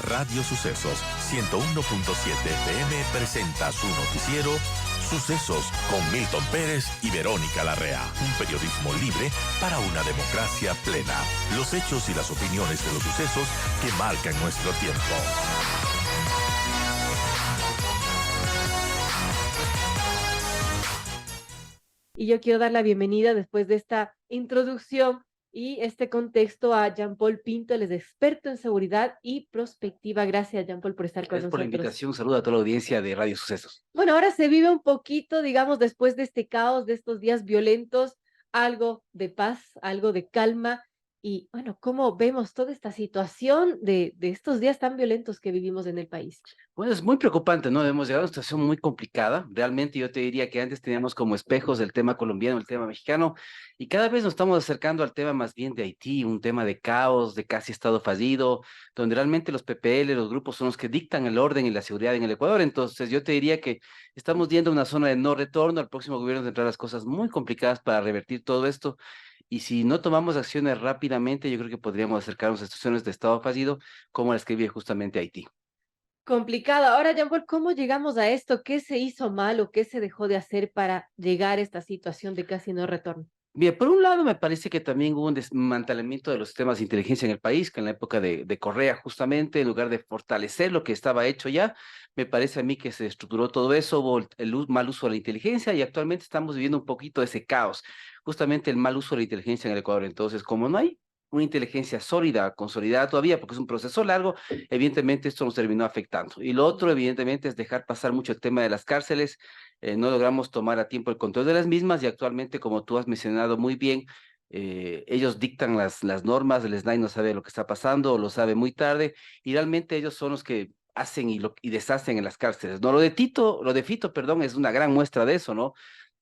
Radio Sucesos 101.7 FM presenta su noticiero Sucesos con Milton Pérez y Verónica Larrea. Un periodismo libre para una democracia plena. Los hechos y las opiniones de los sucesos que marcan nuestro tiempo. Y yo quiero dar la bienvenida después de esta introducción y este contexto a Jean-Paul Pinto, él es experto en seguridad y prospectiva. Gracias, Jean-Paul, por estar con Gracias por la nosotros. invitación. Saludo a toda la audiencia de Radio Sucesos. Bueno, ahora se vive un poquito, digamos, después de este caos, de estos días violentos, algo de paz, algo de calma. Y bueno, ¿cómo vemos toda esta situación de estos días tan violentos que vivimos en el país? Bueno, es muy preocupante, ¿no? Hemos llegado a una situación muy complicada. Realmente yo te diría que antes teníamos como espejos el tema colombiano, el tema mexicano, y cada vez nos estamos acercando al tema más bien de Haití, un tema de caos, de casi estado fallido, donde realmente los PPL, los grupos son los que dictan el orden y la seguridad en el Ecuador. Entonces yo te diría que estamos yendo a una zona de no retorno. Al próximo gobierno tendrá las cosas muy complicadas para revertir todo esto. Y si no tomamos acciones rápidamente, yo creo que podríamos acercarnos a situaciones de estado fallido como las que vive justamente Haití. Complicado. Ahora, Jean-Paul, ¿cómo llegamos a esto? ¿Qué se hizo mal o qué se dejó de hacer para llegar a esta situación de casi no retorno? Bien, por un lado me parece que también hubo un desmantelamiento de los sistemas de inteligencia en el país, que en la época de Correa justamente, en lugar de fortalecer lo que estaba hecho ya, me parece a mí que se estructuró todo eso, hubo mal uso de la inteligencia y actualmente estamos viviendo un poquito ese caos, justamente el mal uso de la inteligencia en el Ecuador. Entonces, como no hay una inteligencia sólida, consolidada todavía, porque es un proceso largo, evidentemente esto nos terminó afectando. Y lo otro, evidentemente, es dejar pasar mucho el tema de las cárceles. No logramos tomar a tiempo el control de las mismas y actualmente, como tú has mencionado muy bien, ellos dictan las normas, el SNAI no sabe lo que está pasando o lo sabe muy tarde y realmente ellos son los que hacen y deshacen en las cárceles, ¿no? Lo de Fito, perdón, es una gran muestra de eso, ¿no?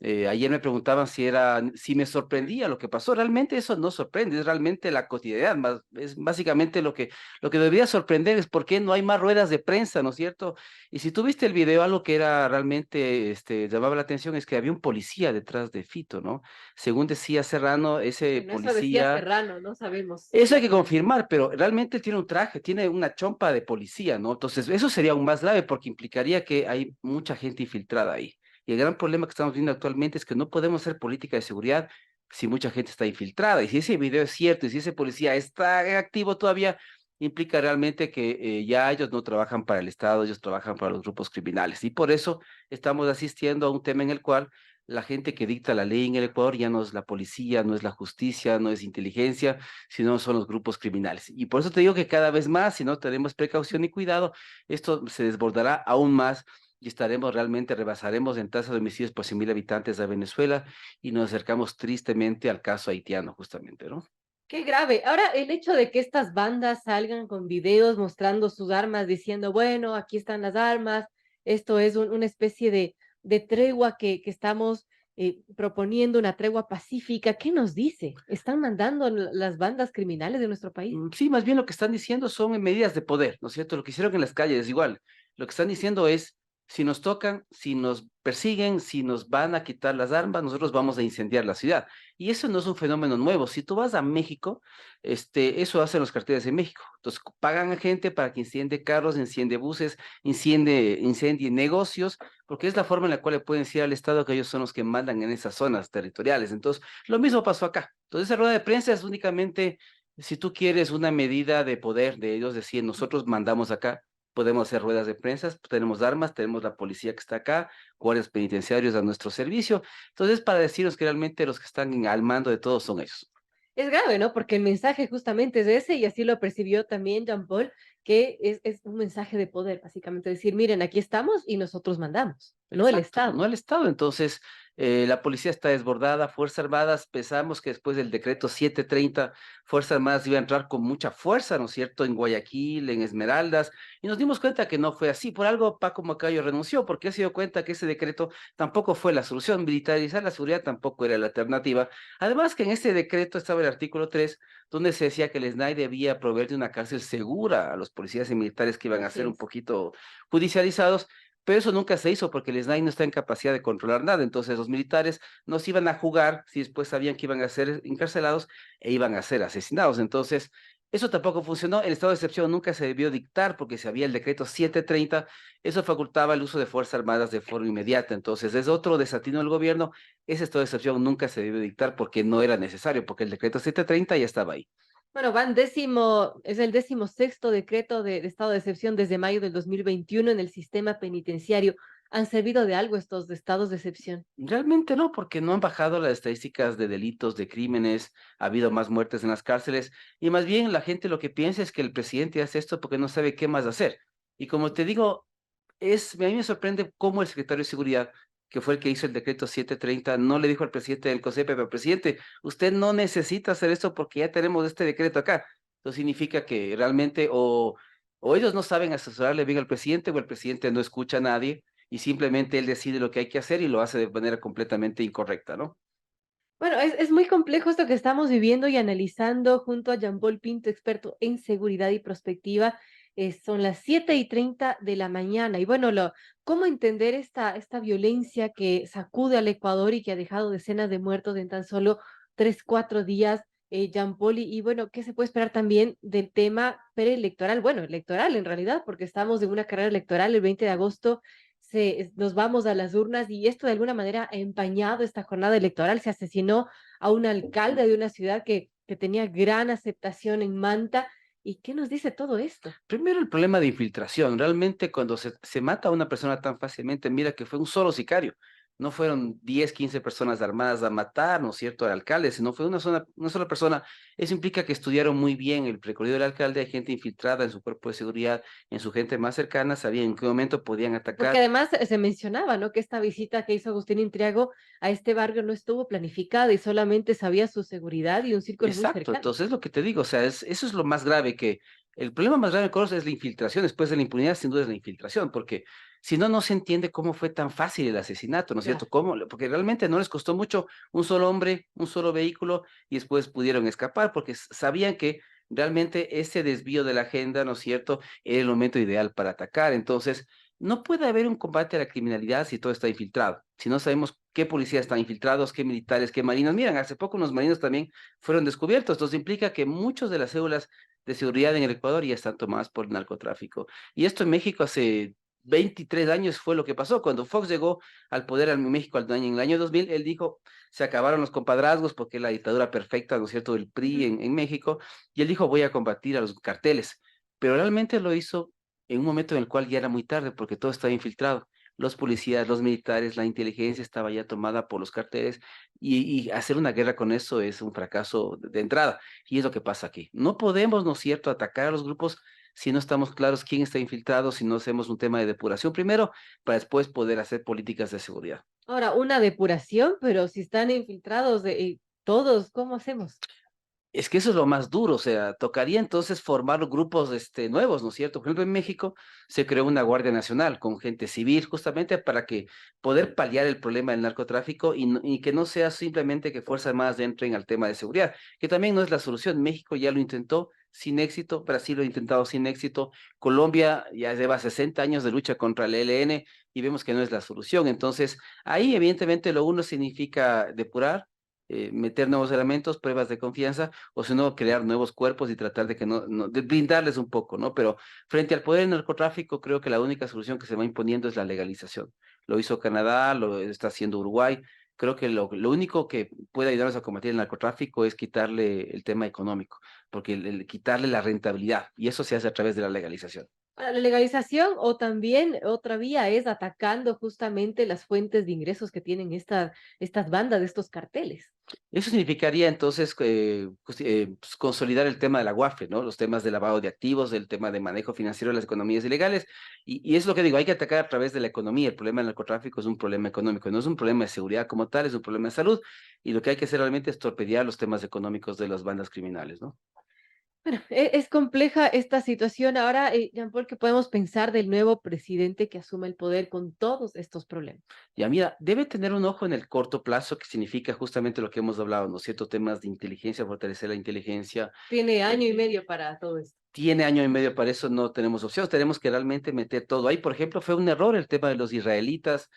Ayer me preguntaban si me sorprendía lo que pasó. Realmente eso no sorprende, es realmente la cotidianidad, es básicamente lo que debería sorprender es por qué no hay más ruedas de prensa, ¿no es cierto? Y si tú viste el video, algo que era realmente, llamaba la atención es que había un policía detrás de Fito, ¿no? Según decía Serrano, ese Bueno, eso decía policía, Serrano, no sabemos eso hay que realmente. confirmar, pero realmente tiene un traje, tiene una chompa de policía, ¿no? Entonces, eso sería aún más grave porque implicaría que hay mucha gente infiltrada ahí. Y el gran problema que estamos viendo actualmente es que no podemos hacer política de seguridad si mucha gente está infiltrada. Y si ese video es cierto y si ese policía está activo todavía, implica realmente que ya ellos no trabajan para el Estado, ellos trabajan para los grupos criminales. Y por eso estamos asistiendo a un tema en el cual la gente que dicta la ley en el Ecuador ya no es la policía, no es la justicia, no es inteligencia, sino son los grupos criminales. Y por eso te digo que cada vez más, si no tenemos precaución y cuidado, esto se desbordará aún más y rebasaremos en tasa de homicidios por 100.000 habitantes a Venezuela y nos acercamos tristemente al caso haitiano, justamente, ¿no? Qué grave. Ahora, el hecho de que estas bandas salgan con videos mostrando sus armas, diciendo, bueno, aquí están las armas, esto es una especie de tregua que estamos proponiendo, una tregua pacífica, ¿qué nos dice? ¿Están mandando las bandas criminales de nuestro país? Sí, más bien lo que están diciendo son medidas de poder, ¿no es cierto? Lo que hicieron en las calles es igual. Lo que están diciendo es, si nos tocan, si nos persiguen, si nos van a quitar las armas, nosotros vamos a incendiar la ciudad. Y eso no es un fenómeno nuevo. Si tú vas a México, eso hacen los carteles de México. Entonces, pagan a gente para que enciende carros, enciende buses, incendie negocios, porque es la forma en la cual le pueden decir al Estado que ellos son los que mandan en esas zonas territoriales. Entonces, lo mismo pasó acá. Entonces, esa rueda de prensa es únicamente si tú quieres una medida de poder de ellos, decir, nosotros mandamos acá, podemos hacer ruedas de prensa, tenemos armas, tenemos la policía que está acá, guardias penitenciarios a nuestro servicio. Entonces, para decirnos que realmente los que están al mando de todos son ellos. Es grave, ¿no? Porque el mensaje justamente es ese y así lo percibió también Jean Paul, que es un mensaje de poder, básicamente decir, miren, aquí estamos y nosotros mandamos, no el Exacto, Estado. no el Estado. Entonces, la policía está desbordada, Fuerzas Armadas, pensamos que después del decreto 730, Fuerzas Armadas iba a entrar con mucha fuerza, ¿no es cierto?, en Guayaquil, en Esmeraldas, y nos dimos cuenta que no fue así. Por algo Paco Macayo renunció, porque se dio cuenta que ese decreto tampoco fue la solución, militarizar la seguridad tampoco era la alternativa. Además que en ese decreto estaba el artículo 3, donde se decía que el SNAI debía proveer de una cárcel segura a los policías y militares que iban a Así ser un es. poquito judicializados, pero eso nunca se hizo porque el SNAI no está en capacidad de controlar nada. Entonces los militares no se iban a jugar si después sabían que iban a ser encarcelados e iban a ser asesinados. Entonces Eso tampoco funcionó. El estado de excepción nunca se debió dictar porque si había el decreto 730, eso facultaba el uso de Fuerzas Armadas de forma inmediata. Entonces, es otro desatino del gobierno. Ese estado de excepción nunca se debió dictar porque no era necesario, porque el decreto 730 ya estaba ahí. Bueno, es el 16º decreto de estado de excepción desde mayo del 2021 en el sistema penitenciario. ¿Han servido de algo estos estados de excepción? Realmente no, porque no han bajado las estadísticas de delitos, de crímenes, ha habido más muertes en las cárceles, y más bien la gente lo que piensa es que el presidente hace esto porque no sabe qué más hacer. Y como te digo, a mí me sorprende cómo el secretario de Seguridad, que fue el que hizo el decreto 730, no le dijo al presidente del COSEPE, pero presidente, usted no necesita hacer esto porque ya tenemos este decreto acá. Eso significa que realmente o ellos no saben asesorarle bien al presidente o el presidente no escucha a nadie y simplemente él decide lo que hay que hacer y lo hace de manera completamente incorrecta, ¿no? Bueno, es muy complejo esto que estamos viviendo y analizando junto a Jean-Paul Pinto, experto en seguridad y prospectiva. Son las 7:30 de la mañana. Y bueno, ¿cómo entender esta violencia que sacude al Ecuador y que ha dejado decenas de muertos en tan solo 3, 4 días, Jean-Paul? Y bueno, ¿qué se puede esperar también del tema preelectoral? Bueno, electoral en realidad, porque estamos en una carrera electoral el 20 de agosto nos vamos a las urnas y esto de alguna manera ha empañado esta jornada electoral. Se asesinó a un alcalde de una ciudad que tenía gran aceptación en Manta. ¿Y qué nos dice todo esto? Primero el problema de infiltración. Realmente cuando se mata a una persona tan fácilmente, mira que fue un solo sicario. No fueron 10, 15 personas armadas a matar, ¿no es cierto?, al alcalde, sino fue una sola persona. Eso implica que estudiaron muy bien el recorrido del alcalde, hay gente infiltrada en su cuerpo de seguridad, en su gente más cercana, sabían en qué momento podían Porque atacar. además se mencionaba, ¿no? Que esta visita que hizo Agustín Intriago a este barrio no estuvo planificada y solamente sabía su seguridad y un círculo muy Exacto, cercano. entonces es lo que te digo, o sea, eso es lo más grave, que el problema más grave de Coros es la infiltración, después de la impunidad, sin duda es la infiltración, porque si no, no se entiende cómo fue tan fácil el asesinato, ¿no es Claro. cierto? ¿Cómo? Porque realmente no les costó mucho un solo hombre, un solo vehículo, y después pudieron escapar, porque sabían que realmente ese desvío de la agenda, ¿no es cierto?, era el momento ideal para atacar. Entonces, no puede haber un combate a la criminalidad si todo está infiltrado, si no sabemos qué policías están infiltrados, qué militares, qué marinos. Miren, hace poco unos marinos también fueron descubiertos. Entonces implica que muchas de las células de seguridad en el Ecuador ya están tomadas por el narcotráfico. Y esto en México hace 23 años fue lo que pasó. Cuando Fox llegó al poder en México en el año 2000, él dijo, se acabaron los compadrazgos porque es la dictadura perfecta, ¿no es cierto?, del PRI Ujú. en México. Y él dijo, voy a combatir a los carteles. Pero realmente lo hizo en un momento en el cual ya era muy tarde porque todo estaba infiltrado. Los policías, los militares, la inteligencia estaba ya tomada por los carteles y hacer una guerra con eso es un fracaso de entrada. Y es lo que pasa aquí. No podemos, ¿no es cierto?, atacar a los grupos si no estamos claros quién está infiltrado, si no hacemos un tema de depuración primero, para después poder hacer políticas de seguridad. Ahora, una depuración, pero si están infiltrados todos, ¿cómo hacemos? Es que eso es lo más duro, o sea, tocaría entonces formar grupos nuevos, ¿no es cierto? Por ejemplo, en México se creó una Guardia Nacional con gente civil justamente para que poder paliar el problema del narcotráfico y que no sea simplemente que Fuerzas Armadas entren al tema de seguridad, que también no es la solución. México ya lo intentó sin éxito, Brasil lo ha intentado sin éxito, Colombia ya lleva 60 años de lucha contra el ELN y vemos que no es la solución. Entonces, ahí evidentemente lo uno significa depurar, meter nuevos elementos, pruebas de confianza, o si no, crear nuevos cuerpos y tratar de que de brindarles un poco, ¿no? Pero frente al poder del narcotráfico, creo que la única solución que se va imponiendo es la legalización. Lo hizo Canadá, lo está haciendo Uruguay. Creo que lo único que puede ayudarnos a combatir el narcotráfico es quitarle el tema económico, porque quitarle la rentabilidad, y eso se hace a través de la legalización. Ahora, la legalización o también otra vía es atacando justamente las fuentes de ingresos que tienen estas bandas, estos carteles. Eso significaría entonces pues, consolidar el tema de la UAFE, ¿no? Los temas de lavado de activos, el tema de manejo financiero de las economías ilegales. Y es lo que digo, hay que atacar a través de la economía. El problema del narcotráfico es un problema económico, no es un problema de seguridad como tal, es un problema de salud. Y lo que hay que hacer realmente es torpedear los temas económicos de las bandas criminales, ¿no? Bueno, es compleja esta situación. Ahora, Jean-Paul, ¿qué podemos pensar del nuevo presidente que asume el poder con todos estos problemas? Ya mira, debe tener un ojo en el corto plazo, que significa justamente lo que hemos hablado, ¿no es cierto? Temas de inteligencia, fortalecer la inteligencia. Tiene eh, año y medio para todo esto. Tiene año y medio para eso, no tenemos opción, tenemos que realmente meter todo ahí. Por ejemplo, fue un error el tema de los israelitas,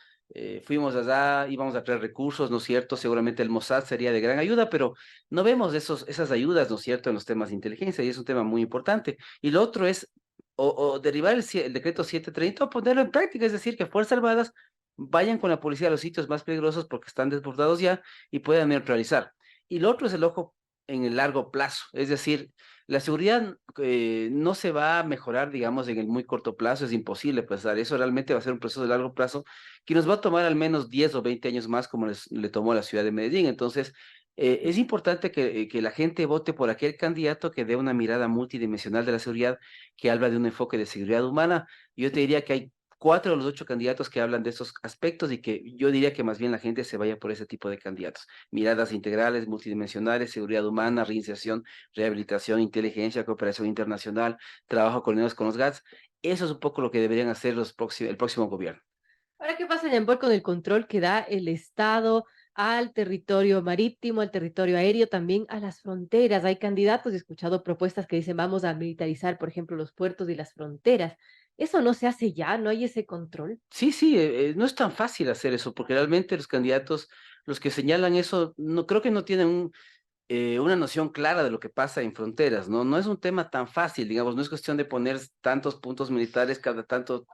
fuimos allá, íbamos a traer recursos, ¿no es cierto? Seguramente el Mossad sería de gran ayuda, pero no vemos esas ayudas, ¿no es cierto?, en los temas de inteligencia, y es un tema muy importante. Y lo otro es, o derivar el decreto 730 o ponerlo en práctica, es decir, que Fuerzas Armadas vayan con la policía a los sitios más peligrosos porque están desbordados ya y puedan neutralizar. Y lo otro es el ojo en el largo plazo, es decir, la seguridad no se va a mejorar, digamos, en el muy corto plazo, es imposible pensar eso, realmente va a ser un proceso de largo plazo que nos va a tomar al menos 10 o 20 años más como le tomó a la ciudad de Medellín. Entonces, es importante que la gente vote por aquel candidato que dé una mirada multidimensional de la seguridad, que habla de un enfoque de seguridad humana. Yo te diría que hay 4 de los 8 candidatos que hablan de esos aspectos y que yo diría que más bien la gente se vaya por ese tipo de candidatos. Miradas integrales, multidimensionales, seguridad humana, reinserción, rehabilitación, inteligencia, cooperación internacional, trabajo coordinado con los GATS. Eso es un poco lo que deberían hacer el próximo gobierno. Ahora, ¿qué pasa, Jean-Paul, con el control que da el Estado al territorio marítimo, al territorio aéreo, también a las fronteras? Hay candidatos, he escuchado propuestas que dicen vamos a militarizar, por ejemplo, los puertos y las fronteras. ¿Eso no se hace ya? ¿No hay ese control? Sí, sí, no es tan fácil hacer eso, porque realmente los candidatos, los que señalan eso, no creo que no tienen una noción clara de lo que pasa en fronteras, ¿no? No es un tema tan fácil, digamos, no es cuestión de poner tantos puntos militares cada tantos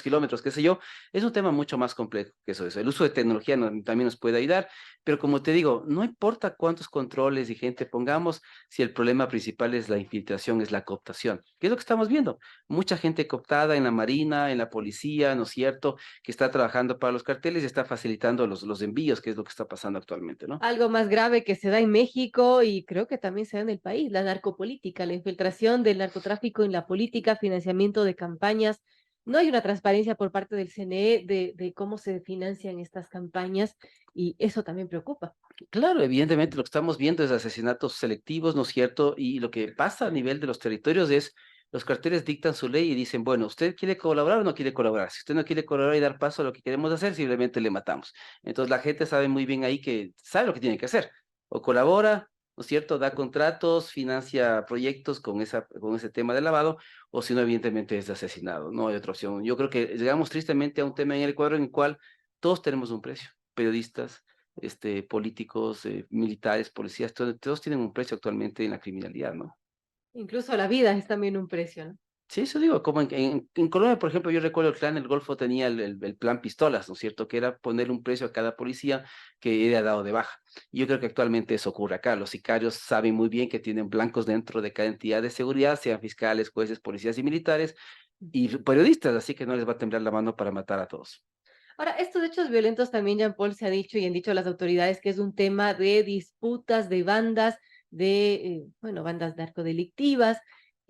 kilómetros, qué sé yo, es un tema mucho más complejo que eso. El uso de tecnología también nos puede ayudar, pero como te digo, no importa cuántos controles y gente pongamos, si el problema principal es la infiltración, es la cooptación, que es lo que estamos viendo. Mucha gente cooptada en la marina, en la policía, ¿no es cierto?, que está trabajando para los carteles y está facilitando los envíos, que es lo que está pasando actualmente, ¿no? Algo más grave que se da en México y creo que también se da en el país, la narcopolítica, la infiltración del narcotráfico en la política, financiamiento de campañas. No hay una transparencia por parte del CNE de cómo se financian estas campañas y eso también preocupa. Claro, evidentemente lo que estamos viendo es asesinatos selectivos, ¿no es cierto? Y lo que pasa a nivel de los territorios es, los carteles dictan su ley y dicen, bueno, ¿usted quiere colaborar o no quiere colaborar? Si usted no quiere colaborar y dar paso a lo que queremos hacer, simplemente le matamos. Entonces la gente sabe muy bien ahí que sabe lo que tiene que hacer. O colabora, ¿no es cierto? Da contratos, financia proyectos con ese tema de lavado, o si no, evidentemente es asesinado. No hay otra opción. Yo creo que llegamos tristemente a un tema en el Ecuador en el cual todos tenemos un precio. Periodistas, políticos, militares, policías, todos tienen un precio actualmente en la criminalidad, ¿no? Incluso la vida es también un precio, ¿no? Sí, eso digo, como en Colombia, por ejemplo, yo recuerdo el clan El Golfo tenía el plan pistolas, ¿no es cierto? Que era poner un precio a cada policía que era dado de baja. Y yo creo que actualmente eso ocurre acá. Los sicarios saben muy bien que tienen blancos dentro de cada entidad de seguridad, sean fiscales, jueces, policías y militares, y periodistas, así que no les va a temblar la mano para matar a todos. Ahora, estos hechos violentos también, Jean-Paul, se ha dicho y han dicho las autoridades que es un tema de disputas, de bandas, bueno, bandas narcodelictivas.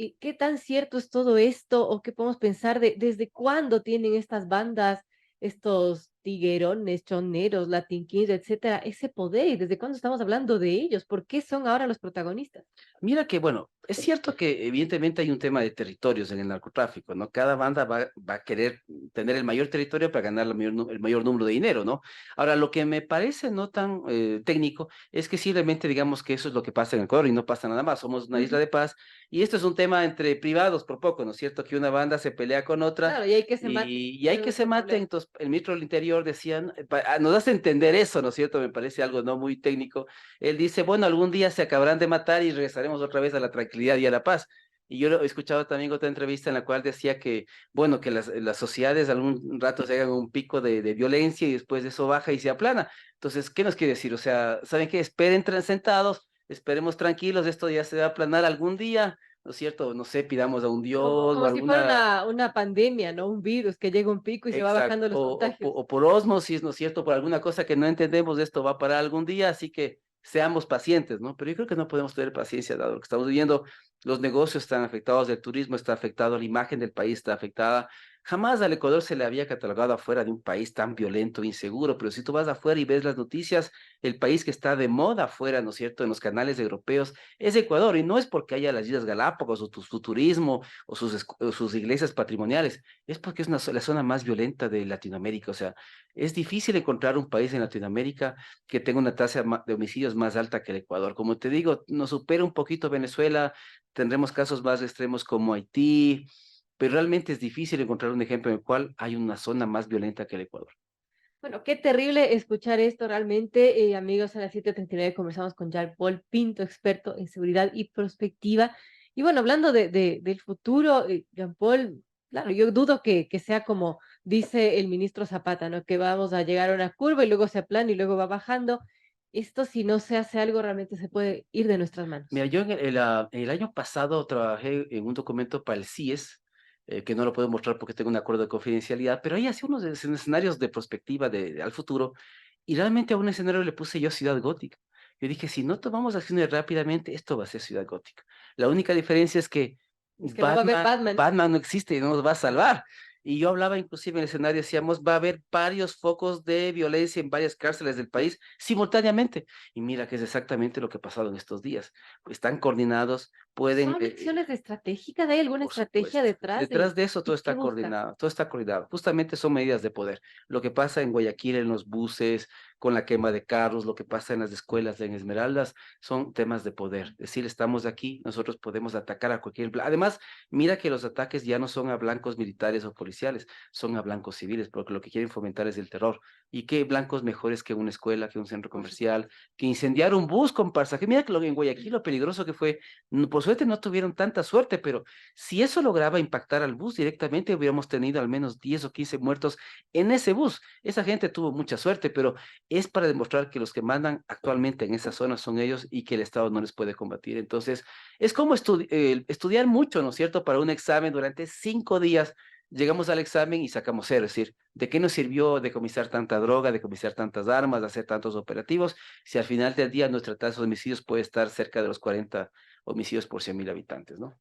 ¿Y qué tan cierto es todo esto o qué podemos pensar de desde cuándo tienen estas bandas, estos tiguerones, choneros, Latin Kings, etcétera, ese poder y desde cuándo estamos hablando de ellos? ¿Por qué son ahora los protagonistas? Mira que, bueno, es cierto que evidentemente hay un tema de territorios en el narcotráfico, ¿no? Cada banda va a querer tener el mayor territorio para ganar el mayor número de dinero, ¿no? Ahora, lo que me parece no tan técnico es que simplemente digamos que eso es lo que pasa en Ecuador y no pasa nada más. Somos una isla Ujú. de paz y esto es un tema entre privados por poco, ¿no es cierto? Que una banda se pelea con otra Claro, y hay que se maten, y hay ese que es se el maten. problema. Entonces, el ministro del Interior decían, nos hace entender eso, ¿no es cierto? Me parece algo no muy técnico. Él dice, bueno, algún día se acabarán de matar y regresaremos otra vez a la tranquilidad y a la paz. Y yo he escuchado también otra entrevista en la cual decía que, bueno, que las sociedades algún rato se hagan un pico de violencia y después de eso baja y se aplana. Entonces, ¿qué nos quiere decir? O sea, ¿saben qué? Esperen sentados, esperemos tranquilos, esto ya se va a aplanar algún día, ¿no es cierto? No sé, pidamos a un Dios o Como si fuera alguna. una pandemia, ¿no? Un virus que llega a un pico y se va Exacto, bajando los contagios. o por ósmosis, ¿no es cierto? Por alguna cosa que no entendemos, esto va a parar algún día, así que seamos pacientes, ¿no? Pero yo creo que no podemos tener paciencia dado lo que estamos viviendo. Los negocios están afectados, el turismo está afectado, la imagen del país está afectada. Jamás al Ecuador se le había catalogado afuera de un país tan violento, inseguro, pero si tú vas afuera y ves las noticias, el país que está de moda afuera, ¿no es cierto?, en los canales europeos, es Ecuador, y no es porque haya las Islas Galápagos o su turismo o o sus iglesias patrimoniales, es porque es la zona más violenta de Latinoamérica. O sea, es difícil encontrar un país en Latinoamérica que tenga una tasa de homicidios más alta que el Ecuador. Como te digo, nos supera un poquito Venezuela, tendremos casos más extremos como Haití, pero realmente es difícil encontrar un ejemplo en el cual hay una zona más violenta que el Ecuador. Bueno, qué terrible escuchar esto realmente. Amigos, a las 7:39 conversamos con Jean Paul Pinto, experto en seguridad y prospectiva. Y bueno, hablando del futuro, Jean Paul, claro, yo dudo que sea como dice el ministro Zapata, ¿no? Que vamos a llegar a una curva y luego se aplana y luego va bajando. Esto, si no se hace algo, realmente se puede ir de nuestras Mira, manos. yo el año pasado trabajé en un documento para el CIES, que no lo puedo mostrar porque tengo un acuerdo de confidencialidad, pero ahí hacía unos escenarios de perspectiva al futuro, y realmente a un escenario le puse yo Ciudad Gótica. Yo dije, si no tomamos acciones rápidamente, esto va a ser Ciudad Gótica. La única diferencia es que Es que no va a haber Batman. Batman no existe y no nos va a salvar. Y yo hablaba inclusive en el escenario, decíamos, va a haber varios focos de violencia en varias cárceles del país simultáneamente. Y mira que es exactamente lo que ha pasado en estos días. Están coordinados, pueden, ¿Son acciones estratégicas? ¿Hay alguna por estrategia supuesto. detrás Detrás de de eso todo qué está buscan? coordinado, todo está coordinado. Justamente son medidas de poder. Lo que pasa en Guayaquil en los buses, con la quema de carros, lo que pasa en las escuelas en Esmeraldas, son temas de poder. Es decir, estamos aquí, nosotros podemos atacar a cualquier... Además, mira que los ataques ya no son a blancos militares o policiales, son a blancos civiles, porque lo que quieren fomentar es el terror. ¿Y qué blancos mejores que una escuela, que un centro Por supuesto. comercial, que incendiar un bus con pasajeros? Mira que en Guayaquil lo peligroso que fue, por suerte no tuvieron tanta suerte, pero si eso lograba impactar al bus directamente, hubiéramos tenido al menos 10 o 15 muertos en ese bus. Esa gente tuvo mucha suerte, pero es para demostrar que los que mandan actualmente en esa zona son ellos y que el Estado no les puede combatir. Entonces, es como estudiar mucho, ¿no es cierto? Para un examen durante 5 días. Llegamos al examen y sacamos cero, es decir, ¿de qué nos sirvió decomisar tanta droga, decomisar tantas armas, hacer tantos operativos, si al final del día nuestra tasa de homicidios puede estar cerca de los 40 homicidios por 100.000 habitantes, ¿no?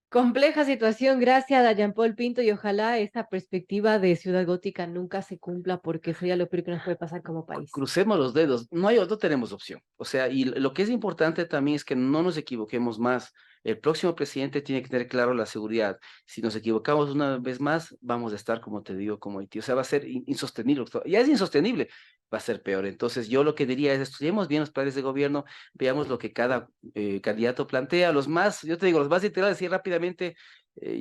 Compleja situación, gracias a Jean Paul Pinto, y ojalá esta perspectiva de Ciudad Gótica nunca se cumpla porque sería lo peor que nos puede pasar como país. Crucemos los dedos, no tenemos opción. O sea, y lo que es importante también es que no nos equivoquemos más. El próximo presidente tiene que tener claro la seguridad. Si nos equivocamos una vez más, vamos a estar, como te digo, como Haití. O sea, va a ser insostenible. Ya es insostenible, va a ser peor. Entonces, yo lo que diría es, estudiemos bien los planes de gobierno, veamos lo que cada candidato plantea. Yo te digo, los más integrales, y rápidamente,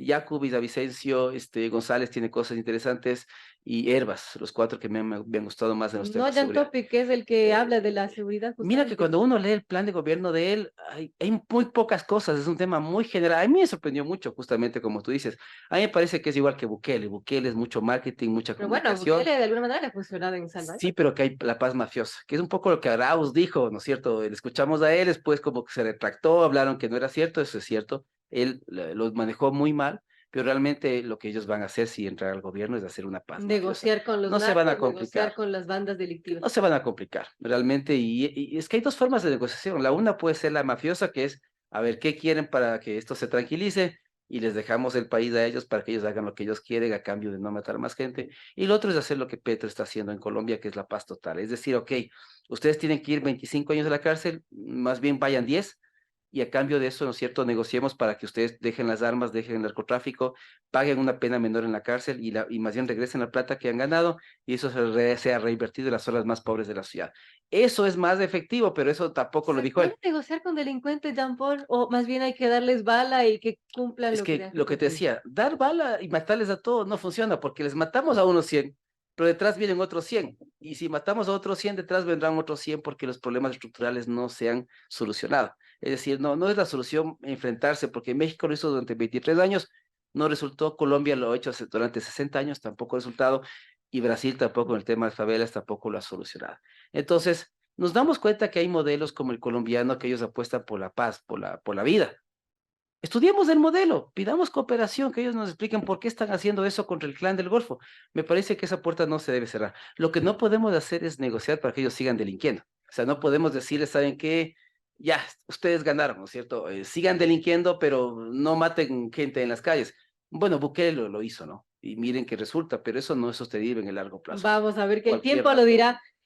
Jacob, Villavicencio, González tiene cosas interesantes, y Herbas, los cuatro que me han gustado más en los No temas de Jan seguridad. Topic, que es el que Eh, habla de la seguridad Mira que justamente. cuando uno lee el plan de gobierno de él, hay muy pocas cosas, es un tema muy general. A mí me sorprendió mucho, justamente como tú dices. A mí me parece que es igual que Bukele. Bukele es mucho marketing, mucha Pero bueno, comunicación. Bukele de alguna manera le ha funcionado en Sí, Salvador. pero que hay la paz mafiosa, que es un poco lo que Arauz dijo, ¿no es cierto? Le escuchamos a él, después como que se retractó, hablaron que no era cierto, eso es cierto. Él lo manejó muy mal, pero realmente lo que ellos van a hacer si entran al gobierno es hacer una paz mafiosa. Negociar con los No se van a narcos, negociar complicar. con las bandas No delictivas. se van a complicar, realmente. Y es que hay dos formas de negociación. La una puede ser la mafiosa, que es, a ver, ¿qué quieren para que esto se tranquilice? Y les dejamos el país a ellos para que ellos hagan lo que ellos quieren a cambio de no matar más gente. Y lo otro es hacer lo que Petro está haciendo en Colombia, que es la paz total. Es decir, ok, ustedes tienen que ir 25 años a la cárcel, más bien vayan 10, y a cambio de eso, ¿no es cierto?, negociemos para que ustedes dejen las armas, dejen el narcotráfico, paguen una pena menor en la cárcel, y más bien regresen la plata que han ganado, y eso sea reinvertido en las zonas más pobres de la ciudad. Eso es más efectivo, pero eso tampoco lo ¿Se dijo puede él. negociar con delincuentes, Jean Paul? ¿O más bien hay que darles bala y que cumplan Es lo que que tengan que lo que te cumplir? decía, dar bala y matarles a todos no funciona, porque les matamos a unos 100, pero detrás vienen otros 100. Y si matamos a otros 100, detrás vendrán otros 100 porque los problemas estructurales no se han solucionado. Es decir, no es la solución enfrentarse, porque México lo hizo durante 23 años, no resultó. Colombia lo ha hecho durante 60 años, tampoco ha resultado. Y Brasil tampoco, en el tema de favelas, tampoco lo ha solucionado. Entonces, nos damos cuenta que hay modelos como el colombiano, que ellos apuestan por la paz, por la vida. Estudiemos el modelo, pidamos cooperación, que ellos nos expliquen por qué están haciendo eso contra el clan del Golfo. Me parece que esa puerta no se debe cerrar. Lo que no podemos hacer es negociar para que ellos sigan delinquiendo. O sea, no podemos decirles, ¿saben qué? Ya, ustedes ganaron, ¿no es cierto? Sigan delinquiendo, pero no maten gente en las calles. Bueno, Bukele lo hizo, ¿no? Y miren que resulta, pero eso no es sostenible en el largo plazo. Vamos a ver que el Cualquier tiempo lo dirá.